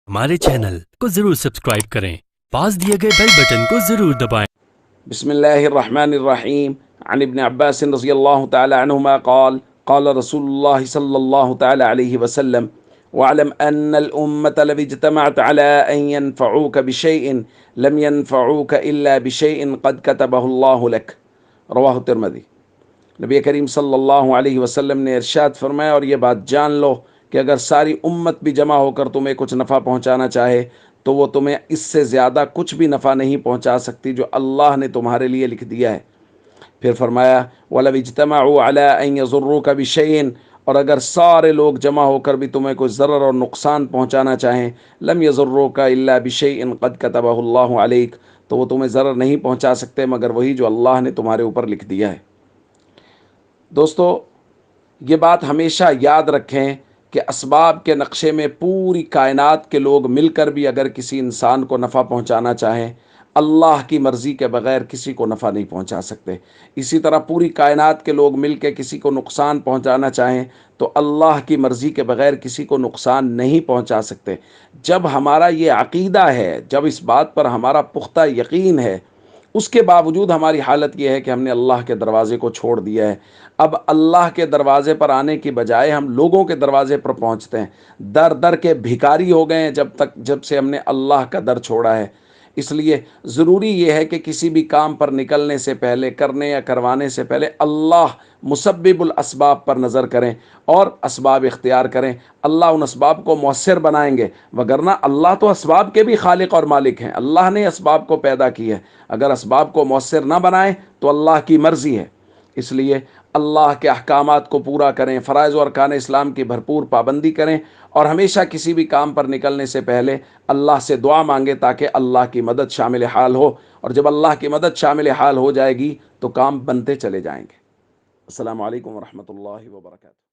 हमारे चैनल को जरूर सब्सक्राइब करें, पास दिए गए बेल बटन को जरूर दबाएं। बिस्मिल्लाहिर्रहमानिर्रहीम अन इब्न अब्बास रज़ियल्लाहु तआला अन्हुमा क़ाल रसूलुल्लाह सल्लल्लाहु तआला अलैहि वसल्लम वअलम अन्नल उम्मत लव इज्तमअत अला अन यनफ़ऊक बिशैइन लम यनफ़ऊक इल्ला बिशैइन क़द कतबहुल्लाहु लक। रवाहु तिर्मिज़ी। नबी करीम सल्लल्लाहु अलैहि वसल्लम ने इरशाद फरमाया, और ये बात जान लो कि अगर सारी उम्मत भी जमा होकर तुम्हें कुछ नफ़ा पहुंचाना चाहे तो वो तुम्हें इससे ज़्यादा कुछ भी नफ़ा नहीं पहुंचा सकती जो अल्लाह ने तुम्हारे लिए लिख दिया है। फिर फरमाया वलव इज्तमअू अला अन यज़ुर्रूका बिशैइन, और अगर सारे लोग जमा होकर भी तुम्हें कोई ज़रर और नुकसान पहुंचाना चाहें, लम यज़ुर्रूका इल्ला बिशैइन क़द कतबहुल्लाहु अलैक, तो वो तुम्हें ज़रर नहीं पहुंचा सकते मगर वही जो अल्लाह ने तुम्हारे ऊपर लिख दिया है। दोस्तों, ये बात हमेशा याद रखें कि असबाब के नक्शे में पूरी कायनात के लोग मिलकर भी अगर किसी इंसान को नफ़ा पहुंचाना चाहें, अल्लाह की मर्ज़ी के बग़ैर किसी को नफ़ा नहीं पहुंचा सकते। इसी तरह पूरी कायनात के लोग मिलकर किसी को नुकसान पहुंचाना चाहें तो अल्लाह की मर्ज़ी के बग़ैर किसी को नुकसान नहीं पहुंचा सकते। जब हमारा ये अक़ीदा है, जब इस बात पर हमारा पुख्ता यकीन है, उसके बावजूद हमारी हालत यह है कि हमने अल्लाह के दरवाज़े को छोड़ दिया है। अब अल्लाह के दरवाज़े पर आने की बजाय हम लोगों के दरवाज़े पर पहुंचते हैं। दर दर के भिखारी हो गए हैं जब से हमने अल्लाह का दर छोड़ा है। इसलिए ज़रूरी यह है कि किसी भी काम पर निकलने से पहले, करने या करवाने से पहले अल्लाह मुसब्बिबुल असबाब पर नज़र करें और असबाब इख्तियार करें। अल्लाह उन असबाब को मौसर बनाएंगे, वगरना अल्लाह तो असबाब के भी खालिक और मालिक हैं। अल्लाह ने असबाब को पैदा की है। अगर असबाब को मौसर ना बनाए तो अल्लाह की मर्ज़ी है। इसलिए अल्लाह के अहकामात को पूरा करें, फ़राइज़ और अरकान इस्लाम की भरपूर पाबंदी करें और हमेशा किसी भी काम पर निकलने से पहले अल्लाह से दुआ मांगे ताकि अल्लाह की मदद शामिल हाल हो। और जब अल्लाह की मदद शामिल हाल हो जाएगी तो काम बनते चले जाएंगे। अस्सलामु अलैकुम व रहमतुल्लाहि व बरकातुहू।